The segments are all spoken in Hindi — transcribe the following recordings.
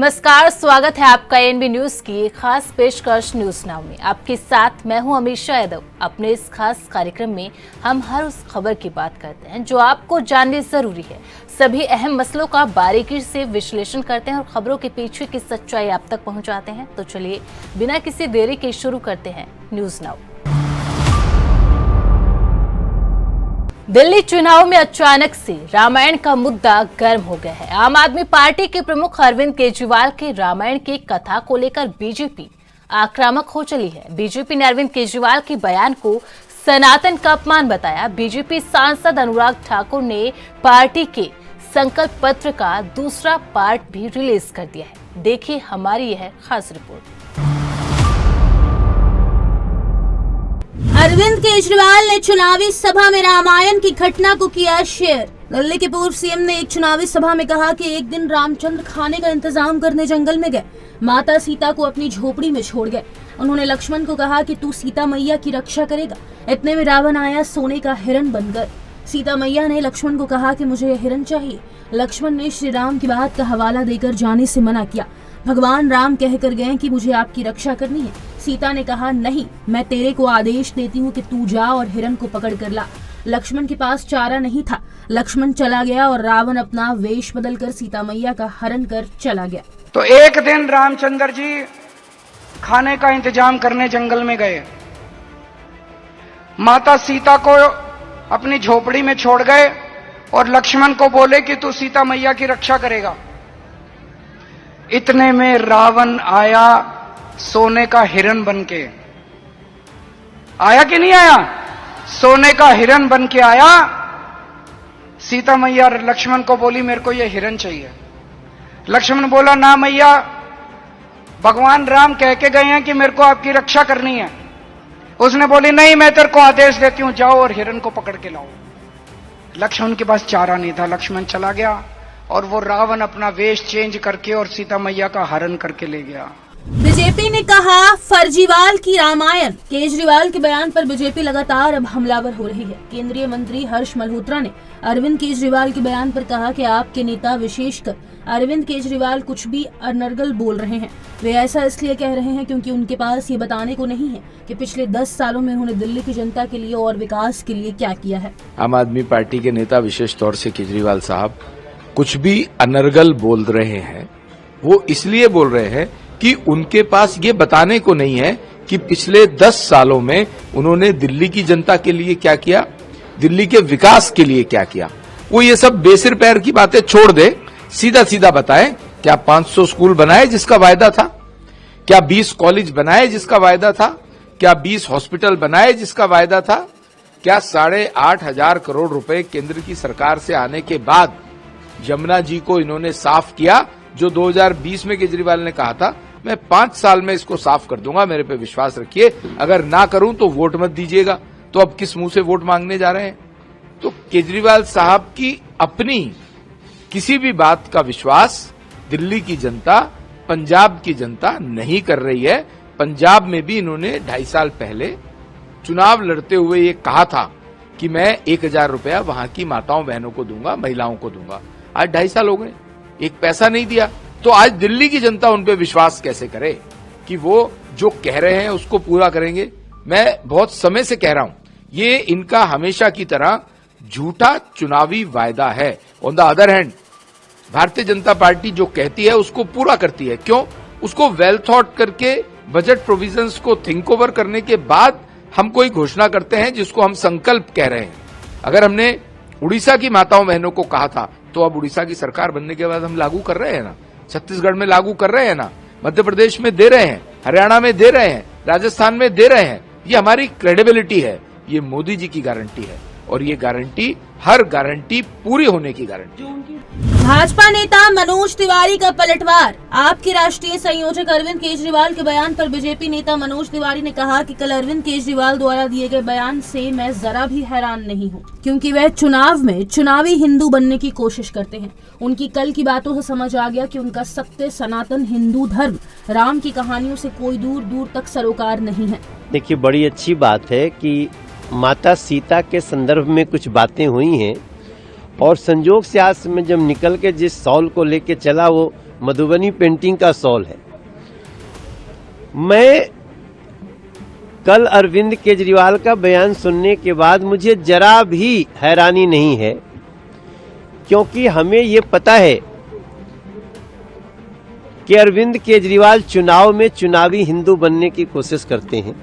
नमस्कार, स्वागत है आपका एएनबी न्यूज की खास पेशकश न्यूज नाउ में। आपके साथ मैं हूं अमीषा यादव। अपने इस खास कार्यक्रम में हम हर उस खबर की बात करते हैं जो आपको जाननी जरूरी है। सभी अहम मसलों का बारीकी से विश्लेषण करते हैं और खबरों के पीछे की सच्चाई आप तक पहुंचाते हैं। तो चलिए बिना किसी देरी के शुरू करते हैं न्यूज नाउ। दिल्ली चुनाव में अचानक से रामायण का मुद्दा गर्म हो गया है। आम आदमी पार्टी के प्रमुख अरविंद केजरीवाल के रामायण की कथा को लेकर बीजेपी आक्रामक हो चली है। बीजेपी ने अरविंद केजरीवाल के बयान को सनातन का अपमान बताया। बीजेपी सांसद अनुराग ठाकुर ने पार्टी के संकल्प पत्र का दूसरा पार्ट भी रिलीज कर दिया है। देखिए हमारी यह खास रिपोर्ट। अरविंद केजरीवाल ने चुनावी सभा में रामायण की घटना को किया शेयर। दिल्ली के पूर्व सीएम ने एक चुनावी सभा में कहा कि एक दिन रामचंद्र खाने का इंतजाम करने जंगल में गए, माता सीता को अपनी झोपड़ी में छोड़ गए। उन्होंने लक्ष्मण को कहा कि तू सीता मैया की रक्षा करेगा। इतने में रावण आया सोने का हिरण बनकर। सीता मैया ने लक्ष्मण को कहा कि मुझे यह हिरण चाहिए। लक्ष्मण ने श्री राम की बात का हवाला देकर जाने से मना किया। भगवान राम कहकर गए कि मुझे आपकी रक्षा करनी है। सीता ने कहा नहीं, मैं तेरे को आदेश देती हूँ कि तू जा और हिरण को पकड़ कर ला। लक्ष्मण के पास चारा नहीं था। लक्ष्मण चला गया और रावण अपना वेश बदलकर सीता मैया का हरण कर चला गया। तो एक दिन रामचंद्र जी खाने का इंतजाम करने जंगल में गए। माता सीता को अपनी झोपड़ी में छोड़ गए और लक्ष्मण को बोले कि तू सीता मैया की रक्षा करेगा। इतने में रावण आया सोने का हिरण बनके। आया कि नहीं आया? सोने का हिरण बनके आया। सीता मैया लक्ष्मण को बोली मेरे को यह हिरण चाहिए। लक्ष्मण बोला ना मैया, भगवान राम कह के गए हैं कि मेरे को आपकी रक्षा करनी है। उसने बोली नहीं, मैं तेरे को आदेश देती हूं, जाओ और हिरण को पकड़ के लाओ। लक्ष्मण के पास चारा नहीं था। लक्ष्मण चला गया और वो रावण अपना वेश चेंज करके और सीता मैया का हरण करके ले गया। बीजेपी ने कहा फर्जीवाल की रामायण। केजरीवाल के बयान पर बीजेपी लगातार अब हमलावर हो रही है। केंद्रीय मंत्री हर्ष मल्होत्रा ने अरविंद केजरीवाल के बयान पर कहा कि आपके नेता विशेषकर अरविंद केजरीवाल कुछ भी अनर्गल बोल रहे हैं। वे ऐसा इसलिए कह रहे हैं क्योंकि उनके पास ये बताने को नहीं है कि पिछले 10 सालों में उन्होंने दिल्ली की जनता के लिए और विकास के लिए क्या किया है। आम आदमी पार्टी के नेता विशेष तौर से केजरीवाल साहब कुछ भी अनर्गल बोल रहे हैं। वो इसलिए बोल रहे हैं कि उनके पास ये बताने को नहीं है कि पिछले 10 सालों में उन्होंने दिल्ली की जनता के लिए क्या किया, दिल्ली के विकास के लिए क्या किया। वो ये सब बेसिर पैर की बातें छोड़ दे, सीधा सीधा बताए। क्या 500 स्कूल बनाए जिसका वायदा था? क्या 20 कॉलेज बनाए जिसका वायदा था? क्या 20 हॉस्पिटल बनाए जिसका वायदा था? क्या 8,500 करोड़ रुपए केंद्र की सरकार से आने के बाद यमुना जी को इन्होंने साफ किया, जो 2020 में केजरीवाल ने कहा था मैं 5 साल में इसको साफ कर दूंगा, मेरे पे विश्वास रखिए, अगर ना करूं तो वोट मत दीजिएगा। तो अब किस मुंह से वोट मांगने जा रहे हैं? तो केजरीवाल साहब की अपनी किसी भी बात का विश्वास दिल्ली की जनता, पंजाब की जनता नहीं कर रही है। पंजाब में भी इन्होंने 2.5 साल पहले चुनाव लड़ते हुए ये कहा था कि मैं 1,000 रुपया वहां की माताओं बहनों को दूंगा, महिलाओं को दूंगा। आज 2.5 साल हो गए, एक पैसा नहीं दिया। तो आज दिल्ली की जनता उन पे विश्वास कैसे करे कि वो जो कह रहे हैं उसको पूरा करेंगे? मैं बहुत समय से कह रहा हूं, ये इनका हमेशा की तरह झूठा चुनावी वायदा है। On the other hand Bharatiya Janata party जो कहती है उसको पूरा करती है। क्यों? उसको वेल थॉट करके बजट प्रोविजंस को थिंक ओवर करने के बाद हम कोई घोषणा करते हैं जिसको हम संकल्प कह रहे हैं। अगर हमने उड़ीसा की माताओं बहनों को कहा था तो अब उड़ीसा की सरकार बनने के बाद हम लागू कर रहे हैं ना, छत्तीसगढ़ में लागू कर रहे हैं ना, मध्य प्रदेश में दे रहे हैं, हरियाणा में दे रहे हैं, राजस्थान में दे रहे हैं। ये हमारी क्रेडिबिलिटी है, ये मोदी जी की गारंटी है और ये गारंटी हर गारंटी पूरी होने की गारंटी। भाजपा नेता मनोज तिवारी का पलटवार। आपके राष्ट्रीय संयोजक अरविंद केजरीवाल के बयान पर बीजेपी नेता मनोज तिवारी ने कहा कि कल अरविंद केजरीवाल द्वारा दिए गए बयान से मैं जरा भी हैरान नहीं हूं, क्योंकि वह चुनाव में चुनावी हिंदू बनने की कोशिश करते हैं। उनकी कल की बातों से समझ आ गया कि उनका सत्य सनातन हिंदू धर्म राम की कहानियों से कोई दूर दूर तक सरोकार नहीं है। देखिए, बड़ी अच्छी बात है कि माता सीता के संदर्भ में कुछ बातें हुई हैं और संजोग से आज में जब निकल के जिस सौल को लेके चला वो मधुबनी पेंटिंग का शॉल है। मैं कल अरविंद केजरीवाल का बयान सुनने के बाद मुझे जरा भी हैरानी नहीं है, क्योंकि हमें ये पता है कि अरविंद केजरीवाल चुनाव में चुनावी हिंदू बनने की कोशिश करते हैं।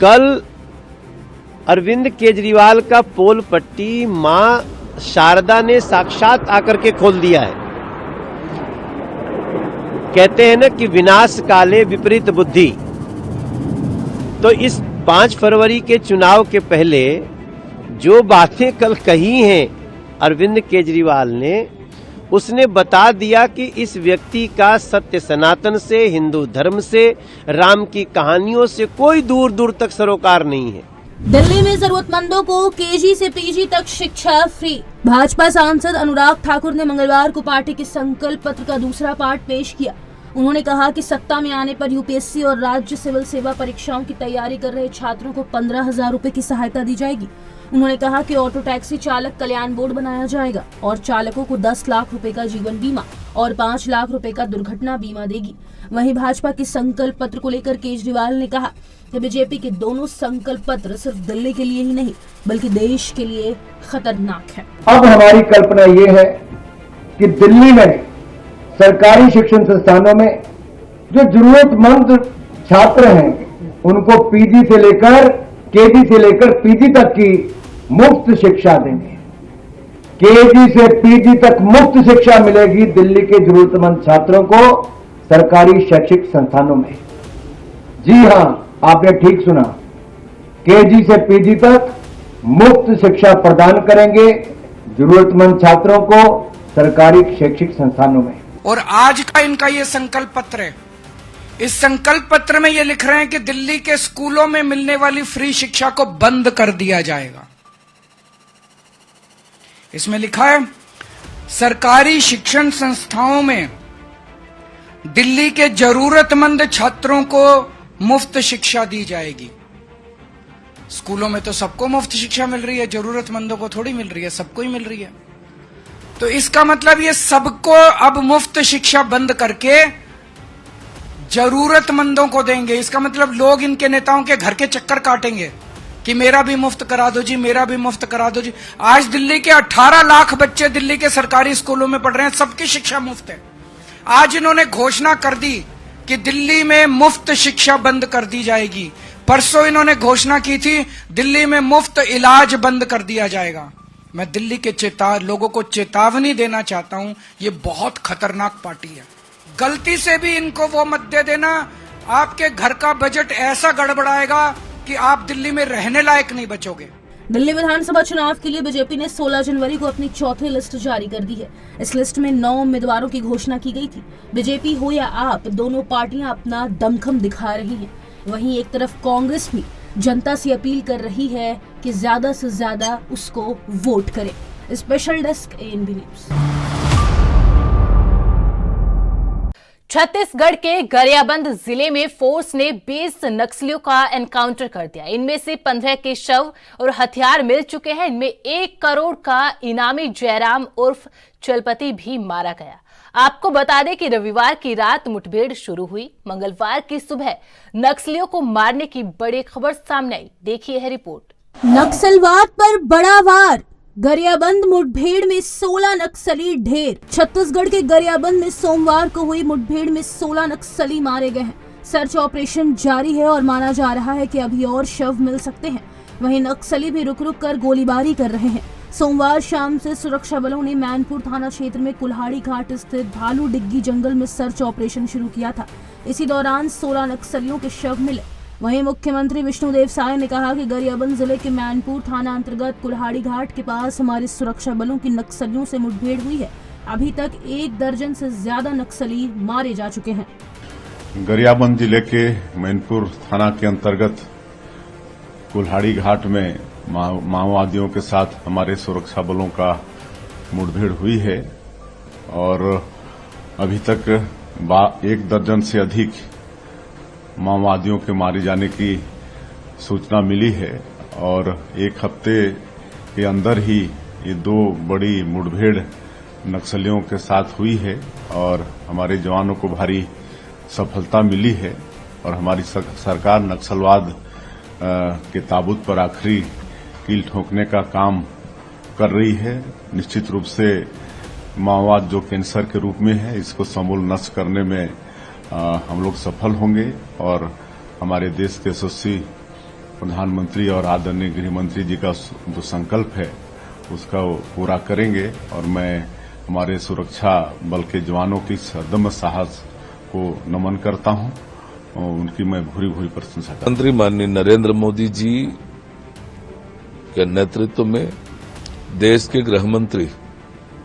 कल अरविंद केजरीवाल का पोल पट्टी मां शारदा ने साक्षात आकर के खोल दिया है। कहते हैं ना कि विनाश काले विपरीत बुद्धि। तो इस 5 फरवरी के चुनाव के पहले जो बातें कल कही हैं अरविंद केजरीवाल ने, उसने बता दिया कि इस व्यक्ति का सत्य सनातन से, हिंदू धर्म से, राम की कहानियों से कोई दूर दूर तक सरोकार नहीं है। दिल्ली में जरूरतमंदों को केजी से पीजी तक शिक्षा फ्री। भाजपा सांसद अनुराग ठाकुर ने मंगलवार को पार्टी के संकल्प पत्र का दूसरा पार्ट पेश किया। उन्होंने कहा कि सत्ता में आने पर यूपीएससी और राज्य सिविल सेवा परीक्षाओं की तैयारी कर रहे छात्रों को 15,000 रुपए की सहायता दी जाएगी। उन्होंने कहा कि ऑटो टैक्सी चालक कल्याण बोर्ड बनाया जाएगा और चालकों को 10 लाख रुपए का जीवन बीमा और 5 लाख रुपए का दुर्घटना बीमा देगी। वहीं भाजपा के संकल्प पत्र को लेकर केजरीवाल ने कहा कि बीजेपी के दोनों संकल्प पत्र सिर्फ दिल्ली के लिए ही नहीं बल्कि देश के लिए खतरनाक है। अब हमारी कल्पना ये है कि दिल्ली में सरकारी शिक्षण संस्थानों में जो जरूरतमंद छात्र हैं उनको पीजी से लेकर केजी से लेकर पीजी तक की मुफ्त शिक्षा देंगे। केजी से पीजी तक मुफ्त शिक्षा मिलेगी दिल्ली के जरूरतमंद छात्रों को सरकारी शैक्षिक संस्थानों में। जी हां, आपने ठीक सुना, केजी से पीजी तक मुफ्त शिक्षा प्रदान करेंगे जरूरतमंद छात्रों को सरकारी शैक्षिक संस्थानों में। और आज का इनका ये संकल्प पत्र है। इस संकल्प पत्र में ये लिख रहे हैं कि दिल्ली के स्कूलों में मिलने वाली फ्री शिक्षा को बंद कर दिया जाएगा। इसमें लिखा है सरकारी शिक्षण संस्थाओं में दिल्ली के जरूरतमंद छात्रों को मुफ्त शिक्षा दी जाएगी। स्कूलों में तो सबको मुफ्त शिक्षा मिल रही है, जरूरतमंदों को थोड़ी मिल रही है, सबको ही मिल रही है। तो इसका मतलब ये सबको अब मुफ्त शिक्षा बंद करके जरूरतमंदों को देंगे। इसका मतलब लोग इनके नेताओं के घर के चक्कर काटेंगे कि मेरा भी मुफ्त करा दो जी, मेरा भी मुफ्त करा दो जी। आज दिल्ली के 18 लाख बच्चे दिल्ली के सरकारी स्कूलों में पढ़ रहे हैं, सबकी शिक्षा मुफ्त है। आज इन्होंने घोषणा कर दी कि दिल्ली में मुफ्त शिक्षा बंद कर दी जाएगी। परसों इन्होंने घोषणा की थी दिल्ली में मुफ्त इलाज बंद कर दिया जाएगा। मैं दिल्ली के लोगों को चेतावनी देना चाहता हूं, ये बहुत खतरनाक पार्टी है। गलती से भी इनको वो मत दे देना, आपके घर का बजट ऐसा गड़बड़ाएगा कि आप दिल्ली में रहने लायक नहीं बचोगे। दिल्ली विधानसभा चुनाव के लिए बीजेपी ने 16 जनवरी को अपनी चौथी लिस्ट जारी कर दी है। इस लिस्ट में 9 उम्मीदवारों की घोषणा की गई थी। बीजेपी हो या आप, दोनों पार्टियां अपना दमखम दिखा रही हैं। वहीं एक तरफ कांग्रेस भी जनता से अपील कर रही है कि ज्यादा से ज्यादा उसको वोट करें। Special desk ANB news. Chhattisgarh के गरियाबंद जिले में फोर्स ने 20 नक्सलियों का एनकाउंटर कर दिया। इनमें से 15 के शव और हथियार मिल चुके हैं। इनमें 1 करोड़ का इनामी जयराम उर्फ चलपति भी मारा गया। आपको बता दें कि रविवार की रात मुठभेड़ शुरू हुई। मंगलवार की सुबह नक्सलियों को मारने की बड़ी खबर सामने आई। देखिए है रिपोर्ट। नक्सलवाद पर बड़ा वार। गरियाबंद मुठभेड़ में 16 नक्सली ढेर। छत्तीसगढ़ के गरियाबंद में सोमवार को हुई मुठभेड़ में 16 नक्सली मारे गए हैं। सर्च ऑपरेशन जारी है और माना जा रहा है कि अभी और शव मिल सकते हैं। वहीं नक्सली भी रुक रुक कर गोलीबारी कर रहे हैं। सोमवार शाम से सुरक्षा बलों ने मैनपुर थाना क्षेत्र में कुल्हाड़ी घाट स्थित भालू डिग्गी जंगल में सर्च ऑपरेशन शुरू किया था। इसी दौरान 16 नक्सलियों के शव मिले। वहीं मुख्यमंत्री विष्णुदेव साय ने कहा कि गरियाबंद जिले के मैनपुर थाना अंतर्गत कुल्हाड़ी घाट के पास हमारे सुरक्षा बलों की नक्सलियों से मुठभेड़ हुई है। अभी तक 1 दर्जन से ज्यादा नक्सली मारे जा चुके हैं। गरियाबंद जिले के मैनपुर थाना के अंतर्गत कुल्हाड़ी घाट में माओवादियों के साथ हमारे सुरक्षा बलों का मुठभेड़ हुई है और अभी तक 1 दर्जन से अधिक माओवादियों के मारे जाने की सूचना मिली है और 1 हफ्ते के अंदर ही ये 2 बड़ी मुठभेड़ नक्सलियों के साथ हुई है और हमारे जवानों को भारी सफलता मिली है और हमारी सरकार नक्सलवाद के ताबूत पर आखिरी कील ठोकने का काम कर रही है। निश्चित रूप से माओवाद जो कैंसर के रूप में है, इसको समूल नष्ट करने में हम लोग सफल होंगे और हमारे देश के यशस्वी प्रधानमंत्री और आदरणीय गृह मंत्री जी का जो संकल्प है उसका वो पूरा करेंगे। और मैं हमारे सुरक्षा बल के जवानों की अदम्य साहस को नमन करता हूं और उनकी मैं भूरी भूरी प्रशंसा करता हूं। प्रधानमंत्री माननीय नरेंद्र मोदी जी के नेतृत्व में देश के गृह मंत्री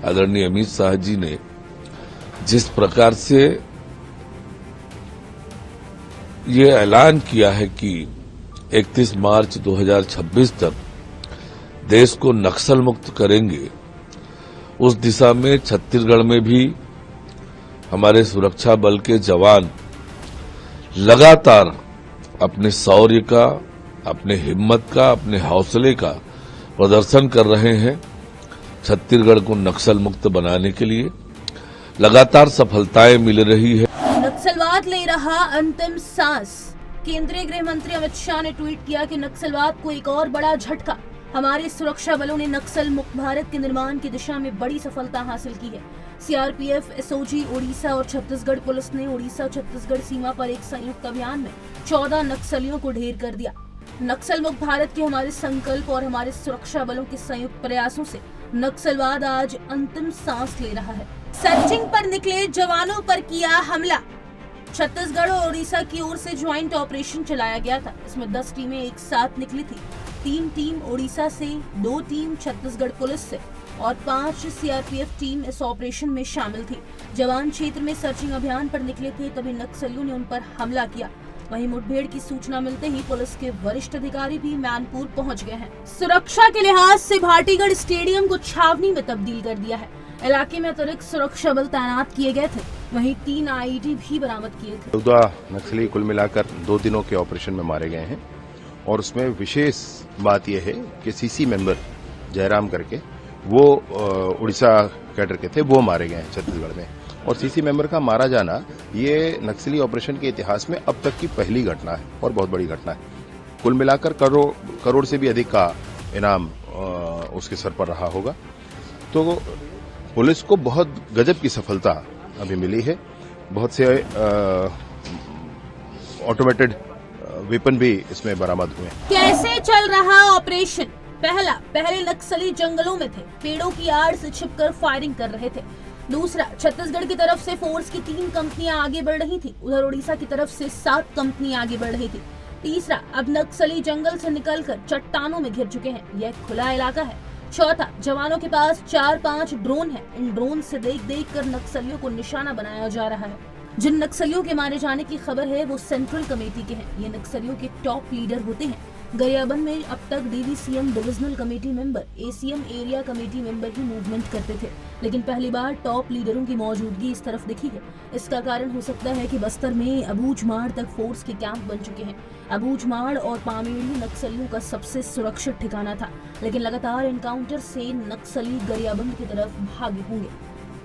आदरणीय अमित शाह जी ने जिस प्रकार से ये ऐलान किया है कि 31 मार्च 2026 तक देश को नक्सल मुक्त करेंगे, उस दिशा में छत्तीसगढ़ में भी हमारे सुरक्षा बल के जवान लगातार अपने शौर्य का, अपने हिम्मत का, अपने हौसले का प्रदर्शन कर रहे हैं। छत्तीसगढ़ को नक्सल मुक्त बनाने के लिए लगातार सफलताएं मिल रही है। नक्सलवाद ले रहा अंतिम सांस। केंद्रीय गृह मंत्री अमित शाह ने ट्वीट किया कि नक्सलवाद को एक और बड़ा झटका। हमारे सुरक्षा बलों ने नक्सल मुक्त भारत के निर्माण की दिशा में बड़ी सफलता हासिल की है। सीआरपीएफ, एसओजी, ओडिशा और छत्तीसगढ़ पुलिस ने ओडिशा छत्तीसगढ़ सीमा पर एक संयुक्त अभियान में 14 नक्सलियों को ढेर कर दिया। नक्सल मुक्त भारत के हमारे संकल्प और हमारे सुरक्षा बलों के संयुक्त प्रयासों से नक्सलवाद आज अंतिम सांस ले रहा है। सर्चिंग पर निकले जवानों पर किया हमला। छत्तीसगढ़ और ओडिशा की ओर से ज्वाइंट ऑपरेशन चलाया गया था। इसमें 10 टीमें एक साथ निकली थी। 3 टीम ओडिशा से, 2 टीम छत्तीसगढ़ पुलिस से और 5 सीआरपीएफ टीम इस ऑपरेशन में शामिल थी। जवान क्षेत्र में सर्चिंग अभियान पर निकले थे, तभी नक्सलियों ने उन पर हमला किया। वहीं मुठभेड़ की सूचना मिलते ही पुलिस के वरिष्ठ अधिकारी भी मैनपुर पहुंच गए हैं। सुरक्षा के लिहाज से भाटीगढ़ स्टेडियम को छावनी में तब्दील कर दिया है। इलाके में अतिरिक्त सुरक्षा बल तैनात किए गए थे। वहीं 3 आईईडी भी बरामद किए थे। 14 नक्सली कुल मिलाकर 2 दिनों के ऑपरेशन में मारे गए हैं और उसमें विशेष बात यह है कि सीसी मेंबर जयराम करके वो उड़ीसा कैडर के थे, वो मारे गए हैं छत्तीसगढ़ में। और सीसी मेंबर का मारा जाना ये नक्सली ऑपरेशन के इतिहास में अब तक की पहली घटना है और बहुत बड़ी घटना है। कुल मिलाकर करोड़ से भी अधिक का इनाम उसके सर पर रहा होगा। तो पुलिस को बहुत गजब की सफलता अभी मिली है। बहुत से ऑटोमेटेड वेपन भी इसमें बरामद हुए। कैसे चल रहा ऑपरेशन? पहले नक्सली जंगलों में थे, पेड़ों की आड़ से छिपकर फायरिंग कर रहे थे। दूसरा, छत्तीसगढ़ की तरफ से फोर्स की 3 कंपनियां आगे बढ़ रही थी। उधर ओडिशा की तरफ से 7 कंपनियां आगे बढ़ रही थी। तीसरा, अब नक्सली जंगल से निकलकर चट्टानों में घिर चुके हैं। यह खुला इलाका है। चौथा, जवानों के पास 4-5 ड्रोन है। इन ड्रोन से देख कर नक्सलियों को निशाना बनाया जा रहा है। जिन नक्सलियों के मारे जाने की खबर है वो सेंट्रल कमेटी के हैं। ये नक्सलियों के टॉप लीडर होते हैं। गरियाबंद में अब तक DVCM divisional committee member, ACM area committee member ही मूवमेंट करते थे, लेकिन पहली बार टॉप लीडरों की मौजूदगी इस तरफ दिखी है। इसका कारण हो सकता है कि बस्तर में अबूझमाड़ तक फोर्स के कैंप बन चुके हैं। अबूझमाड़ और पामेड़ी नक्सलियों का सबसे सुरक्षित ठिकाना था, लेकिन लगातार एनकाउंटर से नक्सली गरियाबंद की तरफ भागे होंगे।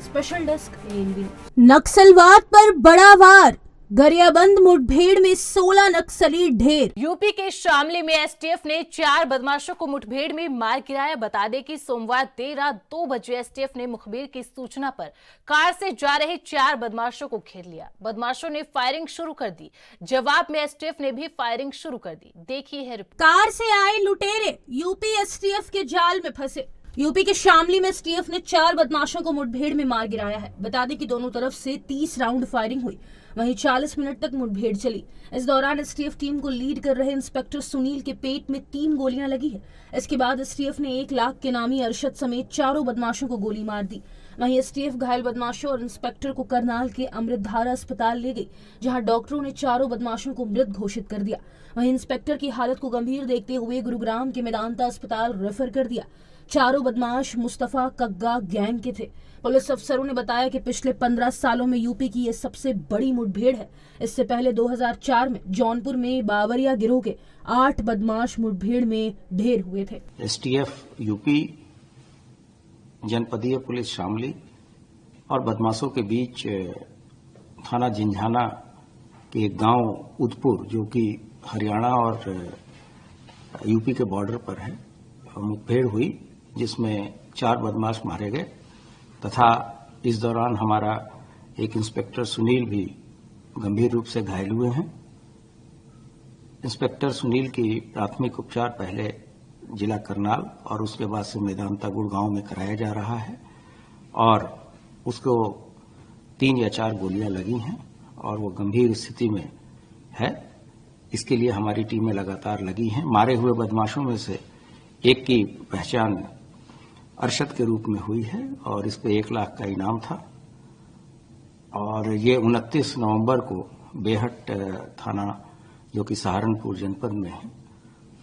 Special desk ANB. नक्सलवाद पर बड़ा वार। गरियाबंद मुठभेड़ में 16 नक्सली ढेर। यूपी के शामली में एसटीएफ ने 4 बदमाशों को मुठभेड़ में मार गिराया। बता दें कि सोमवार देर रात 2 बजे एसटीएफ ने मुखबिर की सूचना पर कार से जा रहे 4 बदमाशों को घेर लिया। बदमाशों ने फायरिंग शुरू कर दी। जवाब में एसटीएफ ने भी फायरिंग शुरू कर दी। देखिए है रिपोर्ट। कार से आए लुटेरे यूपी एसटीएफ के जाल में फंसे। यूपी के शामली में एसटीएफ ने 4 बदमाशों को मुठभेड़ में मार गिराया है। बता दें कि दोनों तरफ से 30 राउंड फायरिंग हुई। वहीं 40 मिनट तक मुठभेड़ चली। इस दौरान एसटीएफ टीम को लीड कर रहे इंस्पेक्टर सुनील के पेट में 3 गोलियां लगी है। इसके बाद एसटीएफ ने 1 लाख के नामी अरशद समेत 4 बदमाशों को गोली मार दी। वहीं एसटीएफ घायल बदमाशों और इंस्पेक्टर को करनाल के अमृतधारा अस्पताल ले गई, जहां डॉक्टरों ने 4 बदमाशों को मृत घोषित कर दिया। वहीं इंस्पेक्टर की हालत को गंभीर देखते हुए गुरुग्राम के मेदांता अस्पताल रेफर कर दिया। 4 बदमाश मुस्तफा कग्गा गैंग के थे। पुलिस अफसरों ने बताया कि पिछले 15 सालों में यूपी की ये सबसे बड़ी मुठभेड़ है। इससे पहले 2004 में जौनपुर में बावरिया गिरोह के 8 बदमाश मुठभेड़ में ढेर हुए थे। एसटीएफ यूपी, जनपदीय पुलिस शामली और बदमाशों के बीच थाना जिंझाना के एक गांव उदपुर, जो कि हरियाणा और यूपी के बॉर्डर पर है, मुठभेड़ हुई जिसमें 4 बदमाश मारे गए तथा इस दौरान हमारा एक इंस्पेक्टर सुनील भी गंभीर रूप से घायल हुए हैं। इंस्पेक्टर सुनील की प्राथमिक उपचार पहले जिला करनाल और उसके बाद से मेदांता गुड़गांव में कराया जा रहा है और उसको 3 या 4 गोलियां लगी हैं और वो गंभीर स्थिति में है। इसके लिए हमारी टीमें लगातार लगी हैं। मारे हुए बदमाशों में से एक की पहचान अरशद के रूप में हुई है और इस पे 1 लाख का इनाम था और ये 29 नवंबर को बेहट थाना, जो कि सहारनपुर जनपद में है,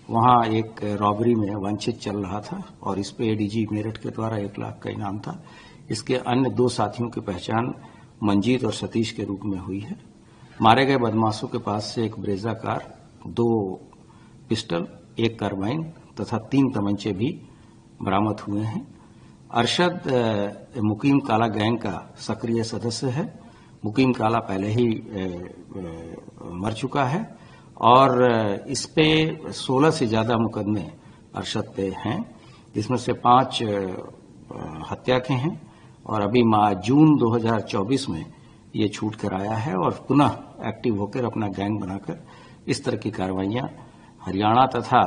वहां एक रॉबरी में वांछित चल रहा था और इस पे एडीजी मेरठ के द्वारा 1 लाख का इनाम था। इसके अन्य 2 साथियों की पहचान मंजीत और सतीश के रूप में हुई है। मारे गए बदमाशों के पास से एक ब्रेजा कार, 2 पिस्टल, 1 कार्बाइन तथा 3 तमंचे भी बरामद हुए हैं। अरशद मुकीम काला गैंग का सक्रिय सदस्य है। मुकीम काला पहले ही मर चुका है और इस पे 16 से ज्यादा मुकदमे अरशद पे हैं, जिसमें से 5 हत्या के हैं और अभी जून 2024 में ये छूट कर आया है और पुनः एक्टिव होकर अपना गैंग बनाकर इस तरह की कार्रवाइयां हरियाणा तथा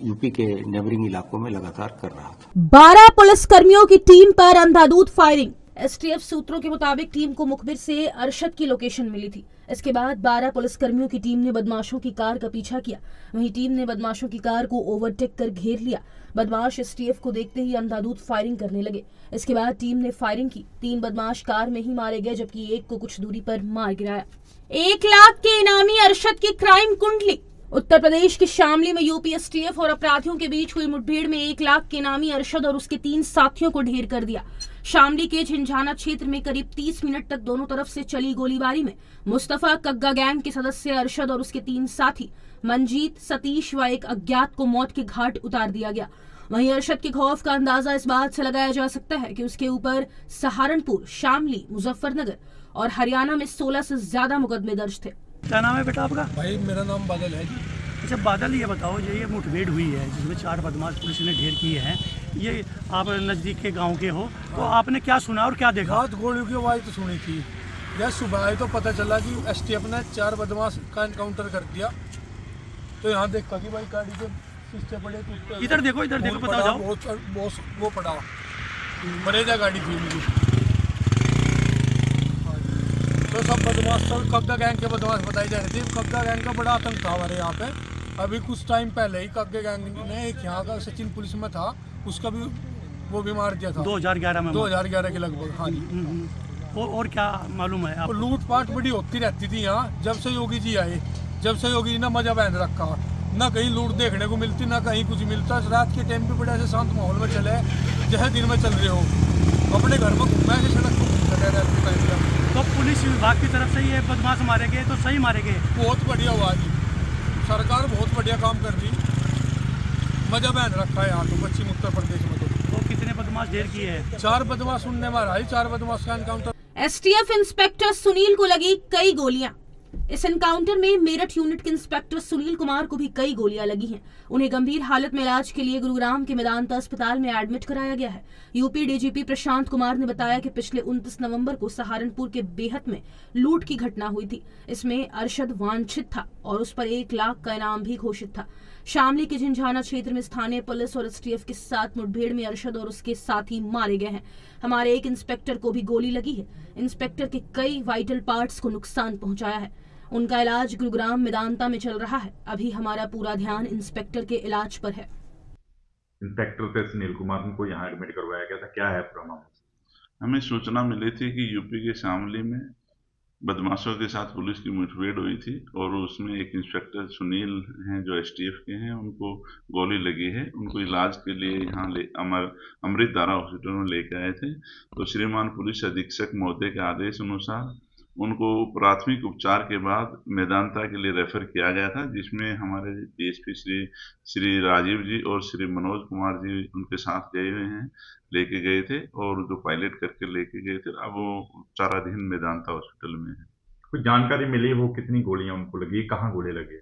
यूपी के नेबरिंग इलाकों में लगातार कर रहा था। 12 पुलिसकर्मियों की टीम पर अंधाधुंध फायरिंग। एसटीएफ सूत्रों के मुताबिक टीम को मुखबिर से अरशद की लोकेशन मिली थी। इसके बाद 12 पुलिसकर्मियों की टीम ने बदमाशों की कार का पीछा किया। वहीं टीम ने बदमाशों की कार को ओवरटेक कर घेर लिया। बदमाश एसटीएफ को देखते ही अंधाधुंध फायरिंग करने लगे। इसके बाद टीम ने फायरिंग की। 3 बदमाश कार में ही मारे गए, जबकि एक को कुछ दूरी पर मार गिराया। 1 लाख के इनामी अरशद की क्राइम कुंडली। उत्तर प्रदेश के शामली में यूपी एसटीएफ और अपराधियों के बीच हुई मुठभेड़ में 1 लाख के इनामी अरशद और उसके 3 साथियों को ढेर कर दिया। शामली के झिंझाना क्षेत्र में करीब 30 मिनट तक दोनों तरफ से चली गोलीबारी में मुस्तफा कग्गा गैंग के सदस्य अरशद और उसके 3 साथी मंजीत, सतीश व एक अज्ञात को मौत के घाट उतार दिया गया। वहीं अरशद के खौफ का अंदाजा इस बात से लगाया जा सकता है कि उसके ऊपर सहारनपुर, शामली, मुजफ्फरनगर और हरियाणा में 16 से ज्यादा मुकदमे दर्ज थे। क्या नाम है बेटा आपका? भाई मेरा नाम बादल है जी। अच्छा बादल, ये बताओ, ये मुठभेड़ हुई है जिसमें 4 बदमाश पुलिस ने ढेर किए हैं, ये आप नज़दीक के गांव के हो, तो आपने क्या सुना और क्या देखा? रात गोलियों की आवाज़ तो सुनी थी। जब सुबह आई तो पता चला कि एसटीएफ ने 4 बदमाश का एनकाउंटर कर दिया। तो यहाँ देखा कि भाई गाड़ी के शीशे पड़े, इधर देखो पता जाओ। बहुत वो पड़ा बरेजा गाड़ी थी उनकी। तो सब बदमाश, सब कब्जा गैंग के बदमाश बताई जा रही थी। कब्जा गैंग का बड़ा आतंक था हमारे यहाँ पे। अभी कुछ टाइम पहले ही कब्जा गैंग ने एक यहाँ का सचिन पुलिस में था, उसका भी वो भी मार दिया था 2011 में। 2011 के लगभग। हाँ जी। और क्या मालूम है आपको? लूटपाट बड़ी होती रहती थी यहाँ जब से योगी जी आए। जब से योगी जी ने मजा बहन रखा, ना कहीं लूट देखने को मिलती, ना कहीं कुछ मिलता। रात के टाइम पे बड़ा ऐसे शांत माहौल में चले जैसे दिन में चल रहे हो, अपने घर में घूमा के सड़क को तो पुलिस विभाग की तरफ से ये बदमाश मारे गए तो सही मारे गए? बहुत बढ़िया हुआ जी, सरकार बहुत बढ़िया काम कर रही, मजा बहन रखा है यहाँ तो पश्चिम उत्तर प्रदेश में। तो कितने बदमाश ढेर किए हैं? 4 बदमाश उनने मारा है, 4 बदमाश का एनकाउंटर। एसटीएफ इंस्पेक्टर सुनील को लगी कई गोलियां। इस एनकाउंटर में मेरठ यूनिट के इंस्पेक्टर सुनील कुमार को भी कई गोलियां लगी हैं। उन्हें गंभीर हालत में इलाज के लिए गुरुग्राम के मेदांता अस्पताल में एडमिट कराया गया है। यूपी डीजीपी प्रशांत कुमार ने बताया कि पिछले 29 नवंबर को सहारनपुर के बेहट में लूट की घटना हुई थी। इसमें अरशद वांछित था और उस पर 1 लाख का इनाम भी घोषित था। शामली के झिंझाना क्षेत्र में स्थानीय पुलिस और एसटीएफ के साथ मुठभेड़ में अरशद और उसके साथी मारे गए हैं। हमारे एक इंस्पेक्टर को भी गोली लगी है। इंस्पेक्टर के कई वाइटल पार्ट्स को नुकसान पहुंचाया है। उनका इलाज गुरुग्राम मेदांता में चल रहा है। अभी हमारा पूरा ध्यान इंस्पेक्टर के इलाज पर है। इंस्पेक्टर थे सुनील कुमार को यहाँ एडमिट करवाया गया था, क्या है प्रॉब्लम? हमें सूचना मिली थी कि यूपी के शामली में बदमाशों के साथ पुलिस की मुठभेड़ हुई थी और उसमें एक इंस्पेक्टर सुनील हैं जो एसटीएफ के हैं, उनको गोली लगी है। उनको इलाज के लिए यहाँ अमृत धारा हॉस्पिटल में लेकर आए थे। तो श्रीमान पुलिस अधीक्षक महोदय के आदेश अनुसार उनको प्राथमिक उपचार के बाद मेदांता के लिए रेफर किया गया था, जिसमें हमारे डीएसपी श्री राजीव जी और श्री मनोज कुमार जी उनके साथ गए हुए हैं, लेके गए थे और जो पायलट करके लेके गए थे। अब वो उपचाराधीन मेदांता हॉस्पिटल में है। कुछ जानकारी मिली वो कितनी गोलियां उनको लगी, कहाँ गोली लगी?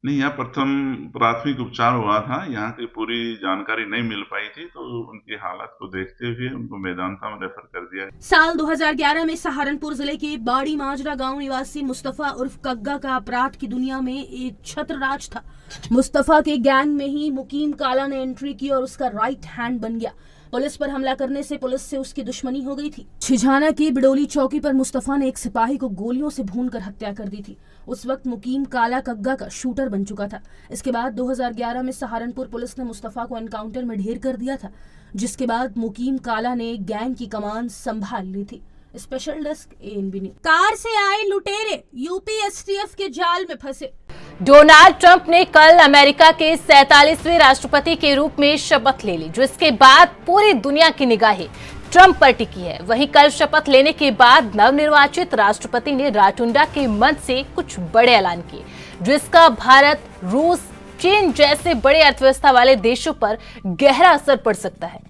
नहीं, यहाँ प्रथम प्राथमिक उपचार हुआ था, यहाँ की पूरी जानकारी नहीं मिल पाई थी, तो उनकी हालत को देखते हुए उनको मेदांता में रेफर कर दिया। साल 2011 में सहारनपुर जिले के बाड़ी माजरा गांव निवासी मुस्तफा उर्फ कग्गा का अपराध की दुनिया में एक छत्रराज था। मुस्तफा के गैंग में ही मुकीम काला ने एंट्री की और उसका राइट हैंड बन गया। पुलिस पर हमला करने से पुलिस से उसकी दुश्मनी हो गई थी। छिझाना की बिडोली चौकी पर मुस्तफा ने एक सिपाही को गोलियों से भूनकर हत्या कर दी थी। उस वक्त मुकीम काला कग्गा का शूटर बन चुका था। इसके बाद 2011 में सहारनपुर पुलिस ने मुस्तफा को एनकाउंटर में ढेर कर दिया था, जिसके बाद मुकीम काला ने गैंग की कमान संभाल ली थी। Special desk ANB news. Car से आए लुटेरे यूपी STF के जाल में फंसे। डोनाल्ड ट्रंप ने कल अमेरिका के 47वें राष्ट्रपति के रूप में शपथ ले ली, जिसके बाद पूरी दुनिया की निगाहें ट्रंप पर टिकी है। वहीं कल शपथ लेने के बाद नवनिर्वाचित राष्ट्रपति ने राटुंडा के मंच से कुछ बड़े ऐलान किए, जिसका भारत, रूस, चीन जैसे बड़े अर्थव्यवस्था वाले देशों पर गहरा असर पड़ सकता है।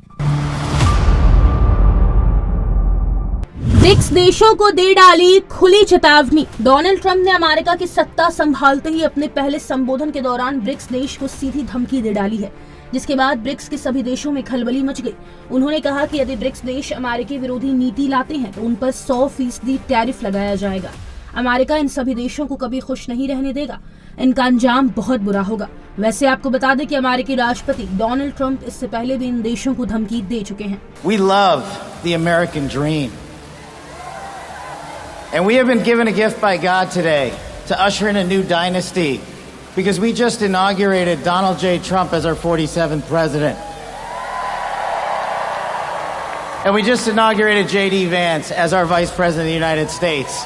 ब्रिक्स देशों को दे डाली खुली चेतावनी। डोनाल्ड ट्रंप ने अमेरिका की सत्ता संभालते ही अपने पहले संबोधन के दौरान ब्रिक्स देश को सीधी धमकी दे डाली है, जिसके बाद ब्रिक्स के सभी देशों में खलबली मच गई। उन्होंने कहा कि यदि ब्रिक्स देश अमेरिकी विरोधी नीति लाते हैं तो उन पर 100% टैरिफ लगाया जाएगा। अमेरिका इन सभी देशों को कभी खुश नहीं रहने देगा। इनका अंजाम बहुत बुरा होगा। वैसे आपको बता दें कि अमेरिकी राष्ट्रपति डोनाल्ड ट्रंप इससे पहले भी इन देशों को धमकी दे चुके हैं। We love the American dream. And we have been given a gift by God today to usher in a new dynasty because we just inaugurated Donald J. Trump as our 47th president. And we just inaugurated J.D. Vance as our vice president of the United States.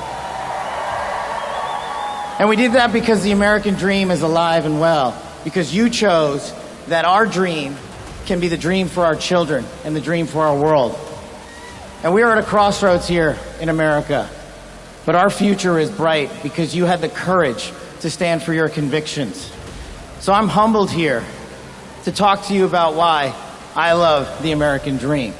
And we did that because the American dream is alive and well, because you chose that our dream can be the dream for our children and the dream for our world. And we are at a crossroads here in America. But our future is bright because you had the courage to stand for your convictions. So I'm humbled here to talk to you about why I love the American dream.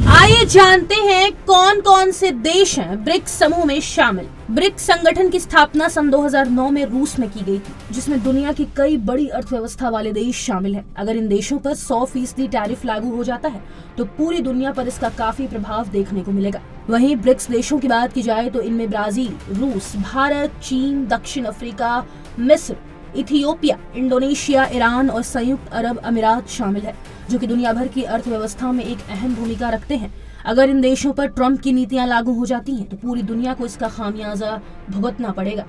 आइए जानते हैं कौन कौन से देश हैं ब्रिक्स समूह में शामिल। ब्रिक्स संगठन की स्थापना सन 2009 में रूस में की गई थी, जिसमें दुनिया की कई बड़ी अर्थव्यवस्था वाले देश शामिल हैं। अगर इन देशों पर 100% टैरिफ लागू हो जाता है तो पूरी दुनिया पर इसका काफी प्रभाव देखने को मिलेगा। वहीं ब्रिक्स देशों की बात की जाए तो इनमें ब्राजील, रूस, भारत, चीन, दक्षिण अफ्रीका, मिस्र, इथियोपिया, इंडोनेशिया, ईरान और संयुक्त अरब अमीरात शामिल है, जो कि दुनिया भर की अर्थव्यवस्था में एक अहम भूमिका रखते हैं। अगर इन देशों पर ट्रंप की नीतियां लागू हो जाती हैं तो पूरी दुनिया को इसका खामियाजा भुगतना पड़ेगा।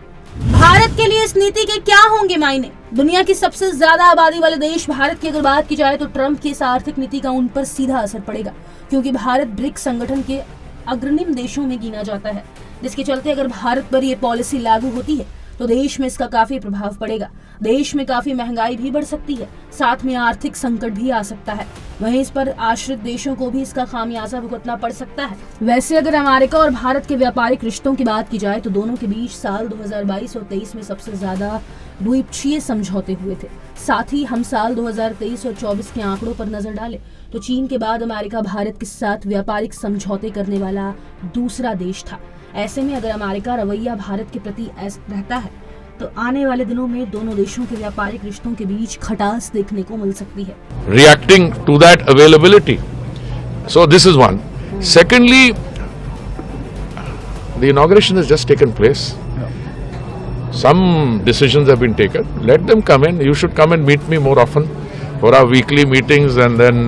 भारत के लिए इस नीति के क्या होंगे मायने? दुनिया की सबसे ज्यादा आबादी वाले देश भारत की अगर बात की जाए तो ट्रंप की इस आर्थिक नीति का उन पर सीधा असर पड़ेगा, क्योंकि भारत ब्रिक्स संगठन के अग्रणी देशों में गिना जाता है, जिसके चलते अगर भारत पर यह पॉलिसी लागू होती है तो देश में इसका काफी प्रभाव पड़ेगा। देश में काफी महंगाई भी बढ़ सकती है, साथ में आर्थिक संकट भी आ सकता है। वहीं इस पर आश्रित देशों को भी इसका खामियाजा भुगतना पड़ सकता है। वैसे अगर अमेरिका और भारत के व्यापारिक रिश्तों की बात की जाए तो दोनों के बीच साल 2022 और 23 में सबसे ज्यादा द्विपक्षीय समझौते हुए थे। साथ ही हम साल 2023 और 24 के आंकड़ों पर नजर डालें तो चीन के बाद अमेरिका भारत के साथ व्यापारिक समझौते करने वाला दूसरा देश था। ऐसे में अगर अमेरिका रवैया भारत के प्रति ऐसा रहता है तो आने वाले दिनों में दोनों देशों के व्यापारिक रिश्तों के बीच खटास देखने को मिल सकती है। Reacting to that availability. So this is one. Secondly, the inauguration has just taken place. Some decisions have been taken. Let them come in. You should come and meet me more often for our weekly meetings, and then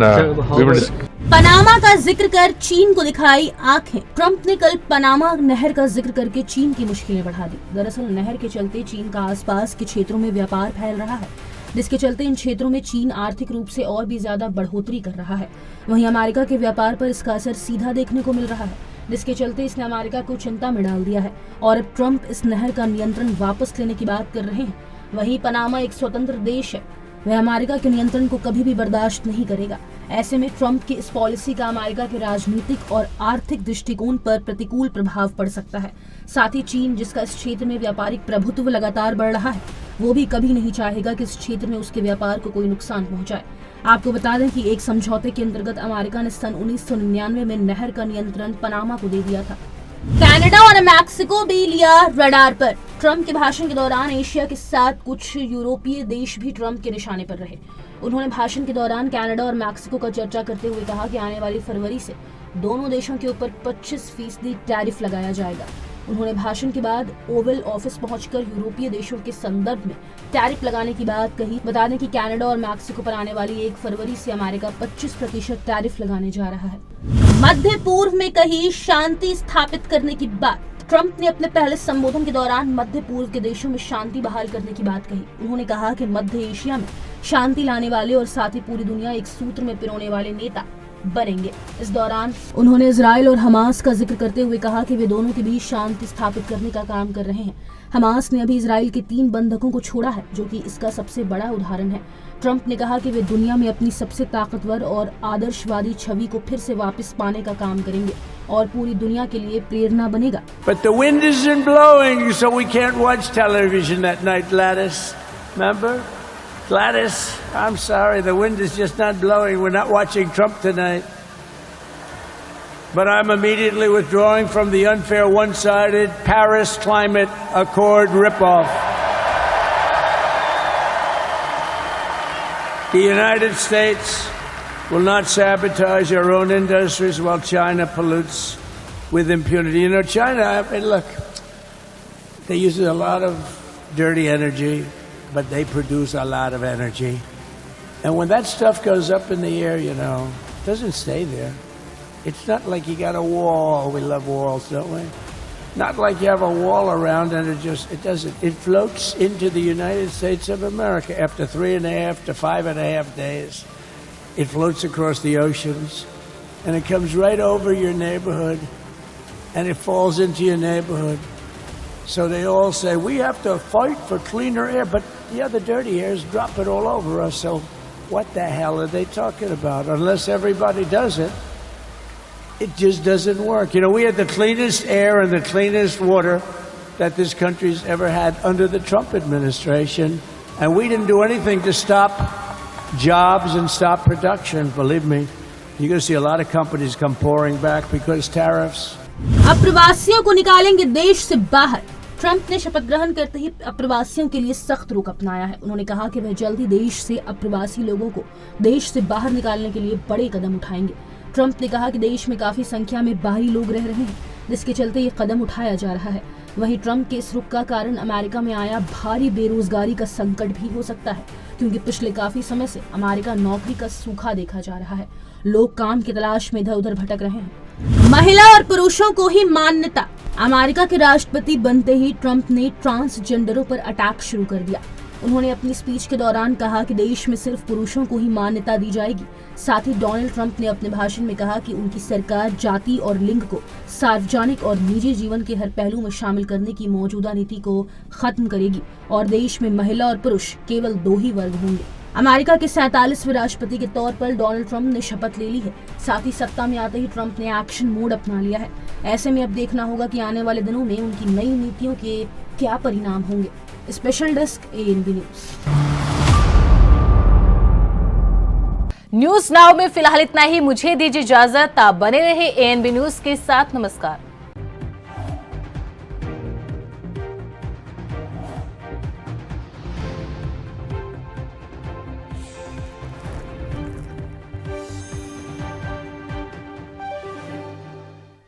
we will. Panama का जिक्र कर चीन को दिखाई आंखें। ट्रंप ने कल पनामा नहर का जिक्र करके चीन की मुश्किलें बढ़ा दी। दरअसल नहर के चलते चीन का आसपास के क्षेत्रों में व्यापार फैल रहा है, जिसके चलते इन क्षेत्रों में चीन आर्थिक रूप से और भी ज्यादा बढ़ोतरी कर रहा है। वहीं अमेरिका के व्यापार पर इसका असर सीधा देखने को मिल रहा है, जिसके चलते इसने अमेरिका को चिंता में डाल दिया है और अब ट्रंप इस नहर का नियंत्रण वापस लेने की बात कर रहे हैं। वहीं पनामा एक स्वतंत्र देश है, वह अमेरिका के नियंत्रण को कभी भी बर्दाश्त नहीं करेगा। ऐसे में ट्रंप की इस पॉलिसी का अमेरिका के राजनीतिक और आर्थिक दृष्टिकोण पर प्रतिकूल प्रभाव पड़ सकता है। साथ ही चीन, जिसका इस क्षेत्र में व्यापारिक प्रभुत्व लगातार बढ़ रहा है, वो भी कभी नहीं चाहेगा कि इस क्षेत्र में उसके व्यापार को कोई नुकसान पहुंचाए। आपको बता दें कि एक समझौते के अंतर्गत अमेरिका ने सन 1999 में नहर का नियंत्रण पनामा को दे दिया था। कनाडा और मैक्सिको भी लिया रडार पर। ट्रंप के भाषण के दौरान एशिया के साथ कुछ यूरोपीय देश भी ट्रंप के निशाने पर रहे। उन्होंने भाषण के दौरान कनाडा और मैक्सिको का चर्चा करते हुए कहा कि आने वाली फरवरी से दोनों देशों के ऊपर 25% टैरिफ लगाया जाएगा। उन्होंने भाषण के बाद ओवल ऑफिस पहुंचकर यूरोपीय देशों के संदर्भ में टैरिफ लगाने की बात कही। बता दें कि कनाडा और मैक्सिको पर आने वाली 1 फरवरी से अमेरिका 25% टैरिफ लगाने जा रहा है। मध्य पूर्व में कही शांति स्थापित करने की बात। ट्रंप ने अपने पहले संबोधन के दौरान मध्य पूर्व के देशों में शांति बहाल करने की बात कही। उन्होंने कहा कि मध्य एशिया में शांति लाने वाले और साथ ही पूरी दुनिया एक सूत्र में पिरोने वाले नेता बनेंगे। इस दौरान उन्होंने इजराइल और हमास का जिक्र करते हुए कहा कि वे दोनों के बीच शांति स्थापित करने का काम कर रहे हैं। हमास ने अभी इजराइल के 3 बंधकों को छोड़ा है, जो कि इसका सबसे बड़ा उदाहरण है। ट्रंप ने कहा कि वे दुनिया में अपनी सबसे ताकतवर और आदर्शवादी छवि को फिर से वापस पाने का काम करेंगे और पूरी दुनिया के लिए प्रेरणा बनेगा। But the wind isn't blowing, so we can't watch television that night, Gladys. Remember? Gladys, I'm sorry, the wind is just not blowing. We're not watching Trump tonight. But I'm immediately withdrawing from the unfair, one-sided Paris Climate Accord ripoff. The United States will not sabotage our own industries while China pollutes with impunity. You know, China, I mean, look, they use a lot of dirty energy, but they produce a lot of energy. And when that stuff goes up in the air, you know, it doesn't stay there. It's not like you got a wall. We love walls, don't we? Not like you have a wall around and it doesn't. It floats into the United States of America after 3.5 to 5.5 days. It floats across the oceans and it comes right over your neighborhood and it falls into your neighborhood. So they all say, we have to fight for cleaner air, but yeah, the dirty air is dropping all over us. So what the hell are they talking about? Unless everybody does it, it just doesn't work. You know, we had the cleanest air and the cleanest water that this country's ever had under the Trump administration, and we didn't do anything to stop jobs and stop production. Believe me, you're going to see a lot of companies come pouring back because tariffs. अप्रवासियों को निकालेंगे देश से बाहर। ट्रंप ने शपथ ग्रहण करते ही अप्रवासियों के लिए सख्त रुख अपनाया है। उन्होंने कहा कि वह जल्द ही देश से अप्रवासी लोगों को देश से बाहर निकालने के लिए बड़े कदम उठाएंगे। ट्रंप ने कहा कि देश में काफी संख्या में बाहरी लोग रह रहे हैं, जिसके चलते ये कदम उठाया जा रहा है। वहीं ट्रंप के इस रुख का कारण अमेरिका में आया भारी बेरोजगारी का संकट भी हो सकता है, क्योंकि पिछले काफी समय से अमेरिका नौकरी का सूखा देखा जा रहा है। लोग काम की तलाश में इधर उधर भटक रहे हैं। महिला और पुरुषों को ही मान्यता। अमेरिका के राष्ट्रपति बनते ही ट्रंप ने ट्रांसजेंडरों पर अटैक शुरू कर दिया। उन्होंने अपनी स्पीच के दौरान कहा कि देश में सिर्फ पुरुषों को ही मान्यता दी जाएगी। साथ ही डोनाल्ड ट्रंप ने अपने भाषण में कहा कि उनकी सरकार जाति और लिंग को सार्वजनिक और निजी जीवन के हर पहलू में शामिल करने की मौजूदा नीति को खत्म करेगी और देश में महिला और पुरुष केवल 2 ही वर्ग होंगे। अमेरिका के 47वें राष्ट्रपति के तौर पर डोनाल्ड ट्रंप ने शपथ ले ली है। साथ ही सत्ता में आते ही ट्रंप ने एक्शन मोड अपना लिया है। ऐसे में अब देखना होगा कि आने वाले दिनों में उनकी नई नीतियों के क्या परिणाम होंगे। Special desk ANB news now में फिलहाल इतना ही। मुझे दीजिए इजाजत। आप बने रहे ANB न्यूज के साथ। नमस्कार।